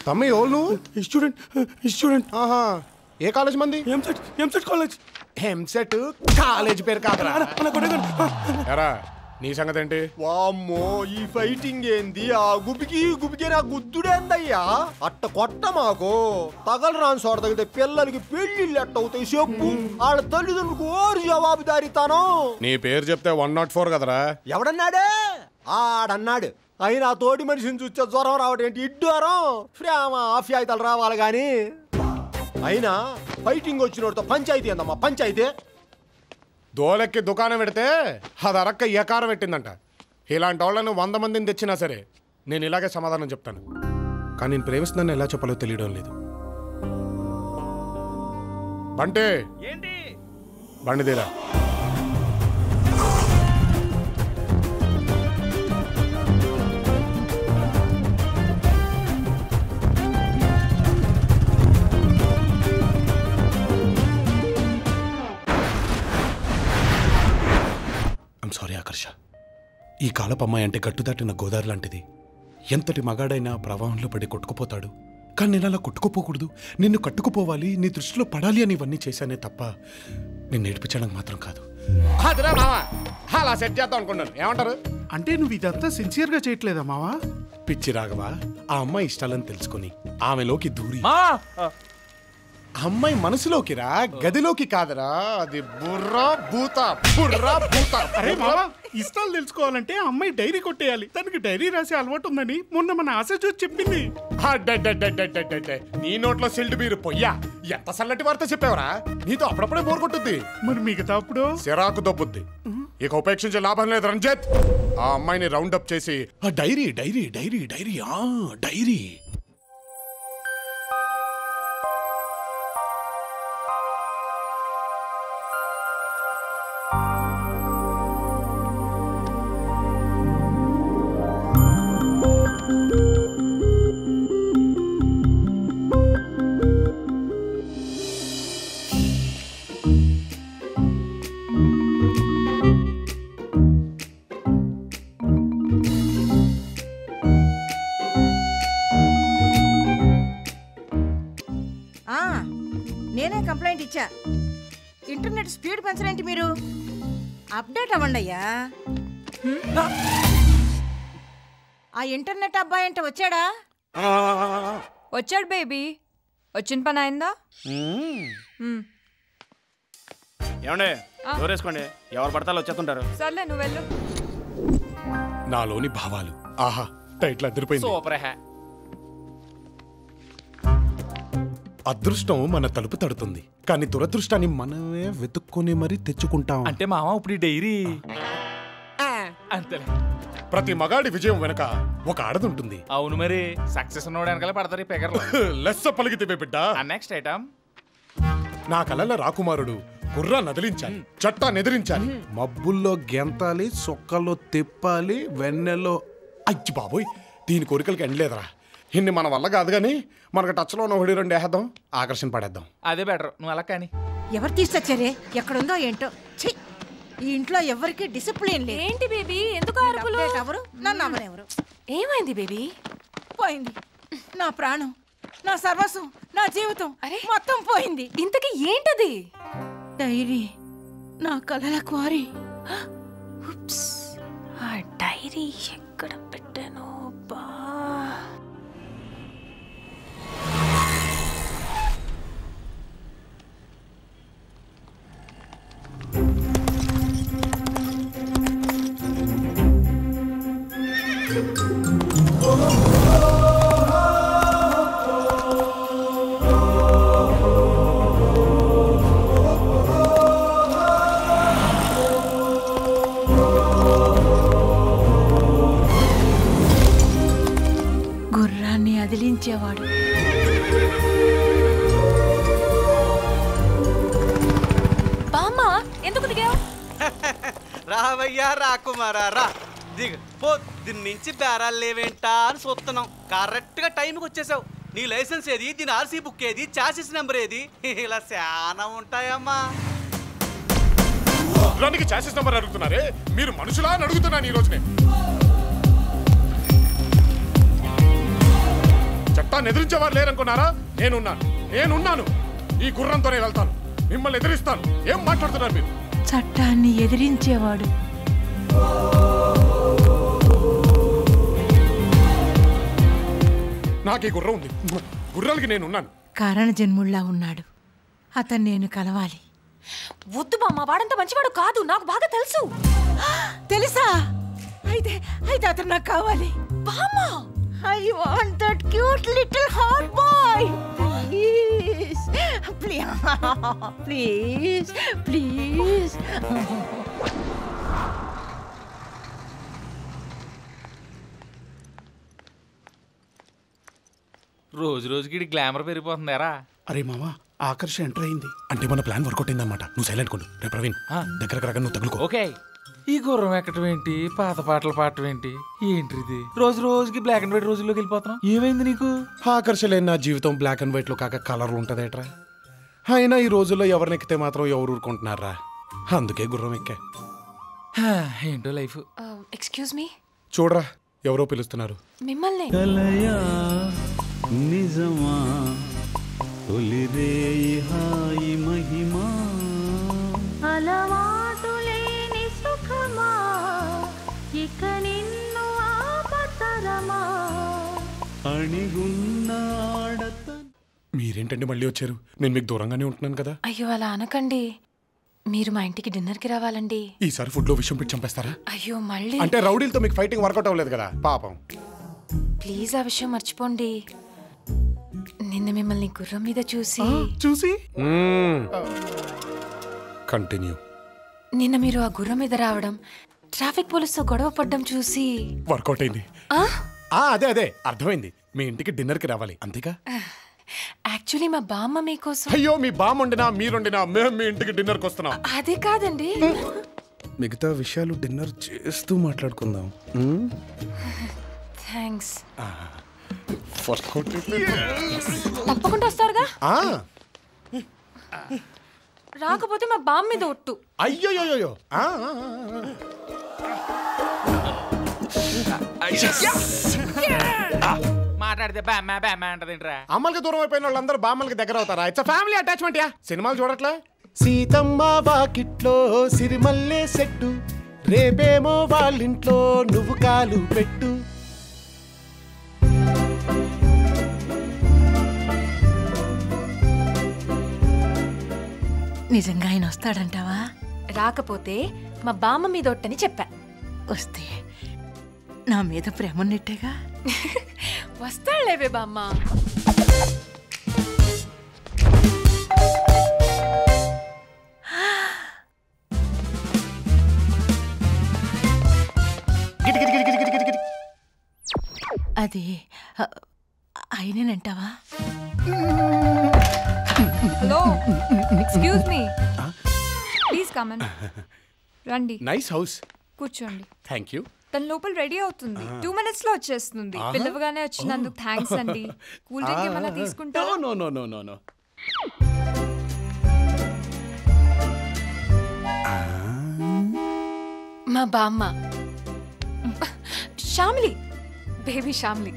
తమ్మి ఎవరు నువ్వు? స్టూడెంట్. ఆహా, ఏ కాలేజ్ మంది? ఎంసెట్ కాలేజ్. ఎంసెట్ కాలేజ్ పేరు కాదురా. ఎరా నీ సంగతి ఏంటి? వామ్మో ఈ ఫైటింగ్ ఏంది? ఆ గుబికి నా గుద్దుడేందయ్యా? అట్ట కొట్ట మాకు తగలరాని చోట తగిలితే పిల్లలకి పెళ్లిళ్ళు ఎట్ట అవుతాయి చెప్పు? వాళ్ళ తల్లిదండ్రులకు ఓరు జవాబుదారీతాను. నీ పేరు చెప్తే 104 కదరా. ఎవడన్నాడే? ఆడన్నాడు. అయినా తోటి మనిషిని చూస్తే జ్వరం రావడం ఏంటి? ఇడ్డారం ప్రేమ ఆఫ్యాయితలు రావాలి గాని. అయినా ఫైటింగ్ వచ్చినోడితో పంచాయతీ ఏందమ్మా పంచాయతీ? దోలెక్కి దుకాణం పెడితే అది అరక్క ఎకారం పెట్టిందంట. ఇలాంటి వాళ్ళను 100 మందిని తెచ్చినా సరే నేను ఇలాగే సమాధానం చెప్తాను. కానీ నేను ప్రేమిస్తున్నాను ఎలా చెప్పాలో తెలియడం లేదు. బంటే బండిదేరా. సారీ ఆకర్ష, ఈ కాలపు అమ్మాయి అంటే గట్టు దాటిన గోదావరి లాంటిది. ఎంతటి మగాడైనా ప్రవాహంలో పడి కొట్టుకుపోతాడు. కానీ నేను అలా కొట్టుకుపోకూడదు, నిన్ను కట్టుకుపోవాలి, నీ దృష్టిలో పడాలి అని ఇవన్నీ చేశానే తప్ప నేను నేర్పించడానికి మాత్రం కాదు. అలా సెట్ చేద్దాం అనుకున్నాను. ఏమంటారు? అంటే నువ్వు ఇదంతా సిన్సియర్గా చేయట్లేదా మావా? పిచ్చి రాఘవా, ఆ అమ్మాయి ఇష్టాలని తెలుసుకుని ఆమెలోకి దూరి అమ్మాయి మనసులోకి రా, గదిలోకి కాదరా. అది బుర్రా భూత. అరే మావా, ఇష్టాలు తెలుసుకోవాలంటే అమ్మాయి డైరీ కొట్టేయాలి. తనకి డైరీ రాసే అలవాటు ఉందని మొన్న మన ఆశ చూసి చెప్పింది. నీ నోట్లో సిల్డ్ బీరు పొయ్యా. ఎంత సల్లటి వార్త చెప్పావరా? నీతో అప్పుడప్పుడే బోర్ కొట్టుద్ది. మరి మిగతా అప్పుడు సిరాకు దొబ్బుద్ది. ఇక ఉపేక్షించే లాభం లేదు రంజిత్. ఆ అమ్మాయిని రౌండ్ అప్ చేసి ఆ diary diary diary diary diary complaint ఇచ్చా. ఇంటర్నెట్ స్పీడ్ పెంచలేంటి మీరు? అప్డేట్ అవ్వండి అయ్యా. ఆ ఇంటర్నెట్ అబ్బాయి అంటే వచ్చాడా? వచ్చాడు బేబీ. వచ్చిన పని అయిందా? ఏమండే దూరేసుకోండి, ఎవరు పడతాలో వచ్చేస్తుంటారు. సర్లే నువ్వు వెళ్ళు. నాలోని భావాలు ఆహా టైట్లు అదిరిపోయింది. సూపర్. అదృష్టం మన తలుపు తడుతుంది, కానీ దురదృష్టాన్ని మనమే వెతుక్కొని మరీ తెచ్చుకుంటాం. అంటే మామ ఇప్పుడు డైరీ అంతే. ప్రతి మగాడి విజయం వెనక ఒక ఆడదుంటుంది. అవును మరి, సక్సెస్ ఉన్నవాడు వెనకాల పడతారు పెగర్లు. లెస్స పలికితే బిడ్డ. Next item. నా కలల రాకుమారుడు గుర్రా నదిలించాలి, చట్టా నెదిరించాలి, మబ్బుల్లో గెంతాలి, సొక్కల్లో తిప్పాలి, వెన్నెల్లో. అచ్చి బాబోయ్, దీని కోరికలకి ఎండలేదురా. ఇన్ని మన వల్ల కాదు కానీ మనకు టచ్లో ఉన్న 1-2 వేద్దాం, ఆకర్షణ పడేద్దాం. అదే బెటర్. నువ్వు అలా కానీ. ఎవరు తీసుకొచ్చారే? ఎక్కడుందో ఏంటో. ఈ ఇంట్లో ఎవరికి డిసిప్లిన్ లేదు. ఏంటి బేబీ, ఎందుకు అరుపులు? ఎవరు నన్ను అమ్మనెవరు? ఏమైంది బేబీ? పోయింది నా ప్రాణం, నా సర్వస్వం, నా జీవితం మొత్తం పోయింది. ఇంతకీ ఏంటది? డైరీ, నా కలల క్వారీ. ఆ డైరీ ఎక్కడ పెట్టాను? బా గుర్రాన్ని అదిలించేవాడు. బామ్మ ఎందుకు దిగావు? రావయ్యా రాకుమారా రా దిగు. పొద్దున్నుంచి బేరాలు లేవేంటా అని చూస్తున్నాం. కరెక్ట్గా టైంకి వచ్చేసావు. నీ లైసెన్స్ ఏది, దీని ఆర్సీ బుక్ ఏది, చాసిస్ నెంబర్ ఏది, ఇలా చాలా ఉంటాయమ్మా. గుర్రానికి చాసిస్ నెంబర్ అడుగుతున్నారే, మీరు మనుషులా అని అడుగుతున్నాను ఈ రోజునే. చట్టాన్ని ఎదిరించేవారు లేరనుకున్నారా? నేనున్నాను. ఈ గుర్రంతోనే వెళ్తాను, మిమ్మల్ని ఎదిరిస్తాను. ఏం మాట్లాడుతున్నారు మీరు? చట్టాన్ని ఎదిరించేవాడు నాకు ఈ గుర్రం ఉంది, గుర్రాలకి నేనున్నాను. కారణ జన్ముల్లా ఉన్నాడు. అతను నేను కలవాలి. వద్దు బామ్మ, వాడంత మంచివాడు కాదు, నాకు బాగా తెలుసు. తెలుసా? అయితే అతను నాకు కావాలి. బామ్మ, I want that cute little hot boy. Please. రోజు రోజుకి గ్లామర్ పెరిగిపోతుందారా? అరే మామ, ఆకర్ష ఎంటర్ అయింది అంటే మన ప్లాన్ వర్కౌట్ అయిందన్నమాట. నువ్వు సైలెంట్ కొండు. రే ప్రవీణ్, దగ్గరకు రాగా నువ్వు తగులుకో. ఓకే. ఈ గుర్రం ఎక్కడం ఏంటి, పాత పాటలు పాడటం ఏంటి, ఏంటిది? రోజు రోజుకి బ్లాక్ అండ్ వైట్ రోజుల్లోకి వెళ్ళిపోతున్నావు. ఏమైంది నీకు? ఆకర్ష లేని నా జీవితం బ్లాక్ అండ్ వైట్ లో కాక కలర్లు ఉంటదేట్రా. అయినా ఈ రోజుల్లో ఎవరిని ఎక్కితే మాత్రం ఎవరు ఊరుకుంటున్నారా? అందుకే గుర్రం ఎక్కా. ఏంటో లైఫ్. Excuse me. చూడరా, ఎవరో పిలుస్తున్నారు. మిమ్మల్ని. నిజమా తొలిరేయి హాయి మహిమా అలవాటు లేని సుఖమా ఇక నిన్ను ఆపతరమా అణిగున్న ఆడత. మీరేంటండి మళ్ళీ వచ్చారు? నేను మీకు దూరంగానే ఉంటున్నాను కదా. అయ్యో అలా అనకండి, మీరు మా ఇంటికి డిన్నర్కి రావాలండి. ఈసారి ఫుడ్ లో విషయం పెట్టి చంపేస్తారా? అయ్యో మళ్ళీ అంటే రౌడీలతో మీకు ఫైటింగ్ వర్కౌట్ అవ్వలేదు కదా పాపం. ప్లీజ్ ఆ విషయం మర్చిపోండి. నిన్న మిమ్మల్ని గుర్రం మీద చూసి కంటిన్యూ. నిన్న మీరు ఆ గుర్రం మీద రావడం, ట్రాఫిక్ పోలీసుతో గొడవ పడ్డం చూసి వర్కౌట్ అయింది. అదే అర్థమైంది. మీ ఇంటికి డిన్నర్ కి రావాలి అంతేగా? యాక్చువల్లీ మా బామ్మ మీకోసం. అయ్యో, మీ బామ్మ వండినా మీరుండినా మేము మీ ఇంటికి డిన్నర్ కి వస్తున్నాం. అదే కాదండి, మిగతా విషయాలు డిన్నర్ చేస్తూ మాట్లాడుకుందాం. థ్యాంక్స్. తప్పకుండా వస్తారుగా? రాకపోతే మా బామ్మ మీద ఒట్టు. అయ్యో మాట్లాడితే బామ్మ బామ్మ అంటదేంట్రా? అమ్మలకి దూరం అయిపోయిన వాళ్ళందరూ బామ్మలకి దగ్గర అవుతారా? It's family attachment yeah. సినిమాలు చూడట్లే? సీతమ్మ వాకిట్లో సిరిమల్లే సెట్టు, రేపేమో వాళ్ళింట్లో నువ్వు కాలు పెట్టు. నిజంగా ఆయన వస్తాడంటావా? రాకపోతే మా బామ్మ మీద ఒట్టని చెప్పా. వస్తే నా మీద ప్రేమ ఉన్నట్టేగా. వస్తాడులేవే బామ్మ. అది ఆయనేనంటావా? Hello, excuse me, please come in. రండి. Nice house. కూర్చోండి. Thank you. తన లోపల రెడీ అవుతుంది, 2 minutes లో వచ్చేస్తుంది. పిల్లవగానే వచ్చినందుకు థ్యాంక్స్ అండి. కూల్ డ్రింక్ ఏమైనా తీసుకుంటారా? నో. మా బామ్మ శ్యామిలి, బేబీ శ్యామిలి.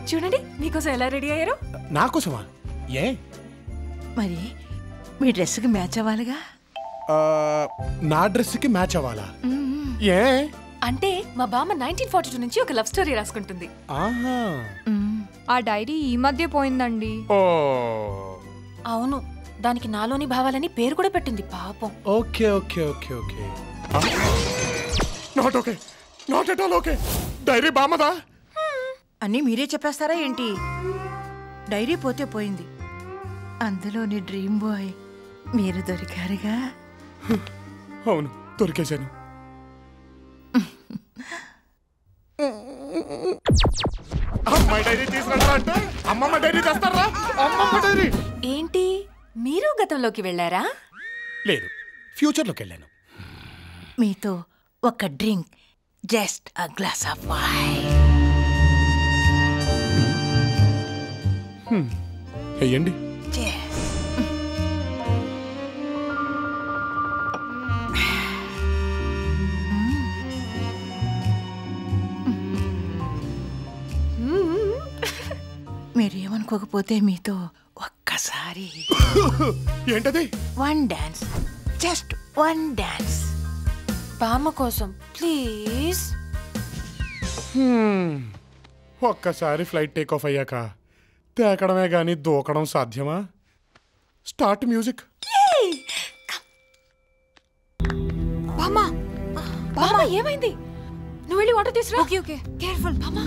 చూడండి మీకోసం ఎలా రెడీ అయ్యారు. నాకోసమా? ఏ మరి మీ డ్రెస్కి మ్యాచ్ అవ్వాలిగా. నా డ్రెస్ కి మ్యాచ్ అవ్వాలా? ఏ అంటే మా బామ్మ 1942 నుంచి ఒక లవ్ స్టోరీ రాసుకుంటుంది. ఆ డైరీ ఈ మధ్య పోయిందండి. అవును, దానికి నాలోని భావాలని పేరు కూడా పెట్టింది పాపం. Okay not at all okay. Diary బామ్మదా? అన్నీ మీరే చెప్పేస్తారా ఏంటి? డైరీ పోతే పోయింది, అందులోని డ్రీమ్ బాయ్ మీరు దొరికారుగా. అవును, దొరికేశాను. అమ్మాయి డైరీ తీసుకురా అంటే అమ్మమ్మ డైరీ తెస్తారా? అమ్మమ్మ డైరీ ఏంటి, మీరు గతంలోకి వెళ్ళారా? లేదు, ఫ్యూచర్లోకి వెళ్ళాను. మీతో ఒక drink, just a glass of wine. వెయ్యండి. మీరేమనుకోకపోతే మీతో ఒక్కసారి ఏంటది? 1 డాన్స్, జస్ట్ 1 డాన్స్. బామ్మ కోసం ప్లీజ్. ఒక్కసారి ఫ్లైట్ టేక్ ఆఫ్ అయ్యాక తేకడమే గాని దూకడం సాధ్యమా? Start music. బామ్మ బామ్మ ఏమైంది? నువ్వు వెళ్ళి వాటర్ తీసురా. ఓకే ఓకే కేర్ఫుల్ బామ్మ.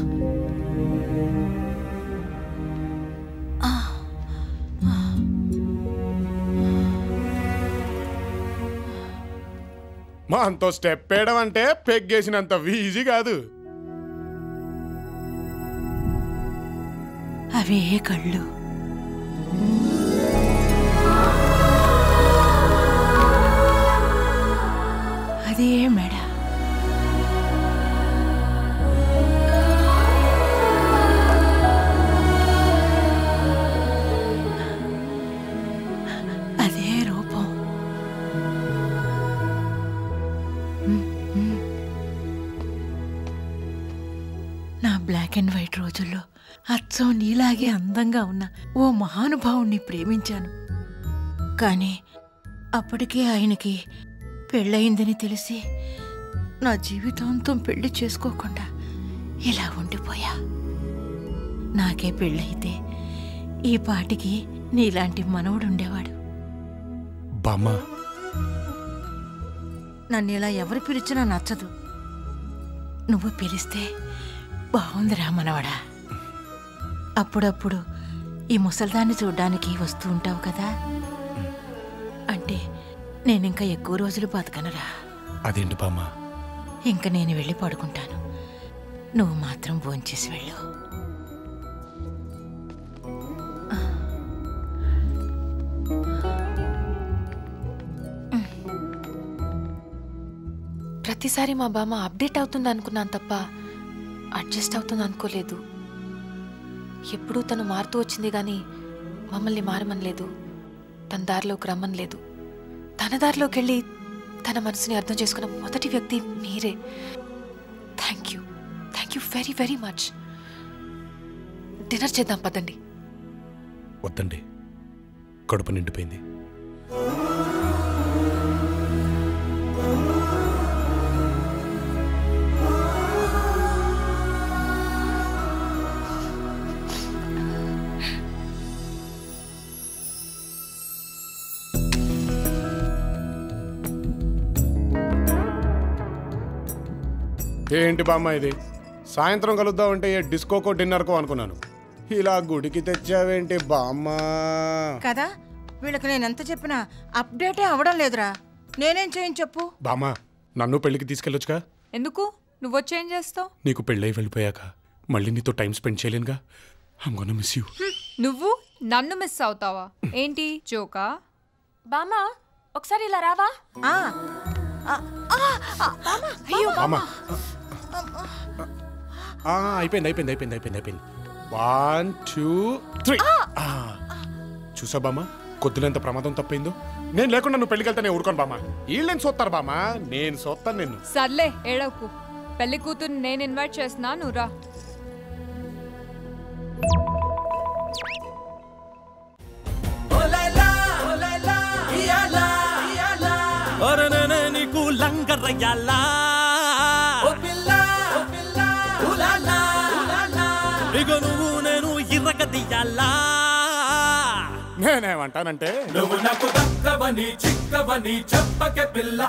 మా అంతో స్టెప్ వేయడం అంటే పెగ్గేసినంత ఈజీ కాదు. అవే కళ్ళు, అదే మెడ, అదే రూపం. నా బ్లాక్ అండ్ వైట్ రోజుల్లో అచ్చం నీలాగే అందంగా ఉన్న ఓ మహానుభావుణ్ణి ప్రేమించాను. కానీ అప్పటికే ఆయనకి పెళ్ళయిందని తెలిసి నా జీవితాంతం పెళ్లి చేసుకోకుండా ఇలా ఉండిపోయా. నాకే పెళ్ళయితే ఈ పాటికి నీలాంటి మనవడు ఉండేవాడు. బామ్మ, నన్ను ఇలా ఎవరు పిలిచినా నచ్చదు. నువ్వు పిలిస్తే బాగుందిరా మనవడా. అప్పుడప్పుడు ఈ ముసల్దాన్ని చూడ్డానికి వస్తూ ఉంటావు కదా, అంటే నేనింకా ఎక్కువ రోజులు బతకనురా. అదేంటి బామ్మ? ఇంక నేను వెళ్ళి పడుకుంటాను, నువ్వు మాత్రం భోంచేసి వెళ్ళు. ప్రతిసారి మా బామ్మ అప్డేట్ అవుతుంది అనుకున్నాను తప్ప అడ్జస్ట్ అవుతుంది అనుకోలేదు. ఎప్పుడూ తను మారుతూ వచ్చింది కానీ మమ్మల్ని మారమనలేదు, తన దారిలోకి రమ్మనలేదు. తన దారిలోకి వెళ్ళి తన మనసుని అర్థం చేసుకున్న మొదటి వ్యక్తి మీరే. Thank you very very much. Dinner చేద్దాం పదండి. వద్దండి, కడుపు నిండిపోయింది. ఏంటి బామ్మ ఇది? సాయంత్రం కలుద్దామంటే ఏ డిస్కోకో డిన్నర్కో అనుకున్నాను. ఇలా గుడికి తెచ్చావేంటి బామ్మ? కదా, వీళ్ళకి నేను ఎంత చెప్పినా అప్డేటే అవ్వడం లేదురా. నేనేం చేయని చెప్పు. బామ్మ, నన్ను పెళ్లికి తీసుకెళ్ళొచ్చుగా. ఎందుకు? నువ్వు వచ్చేం చేస్తావు? నీకు పెళ్ళై వెళ్ళిపోయాక మళ్ళీ నీతో టైం స్పెండ్ చేయలేనుగా. I'm gonna miss you. నువ్వు నన్ను మిస్ అవుతావా ఏంటి? జోకా? బామ్మ ఒకసారి ఇలా రావా? అయిపోయింది. 1 2 3. చూసా బామ్మ, కొద్దిలో ఎంత ప్రమాదం తప్పిందో. నేను లేకుండా నువ్వు పెళ్లికి వెళ్తా నేను ఊరుకోను బామ్మ. వీళ్ళని చూస్తారు బామ్మ, నేను చూస్తాను నిన్ను. సర్లే ఏడవకు. పెళ్లి కూతురు నేను ఇన్వైట్ చేస్తున్నా, నువ్వు రా. నీకు లంగరయ్యాలా ఇక నువ్వు నేను ఇర్రగదీయాలా. నేనేమంటానంటే, నువ్వు నాకు దక్కవని చిక్కవని చెప్పకే పిల్ల,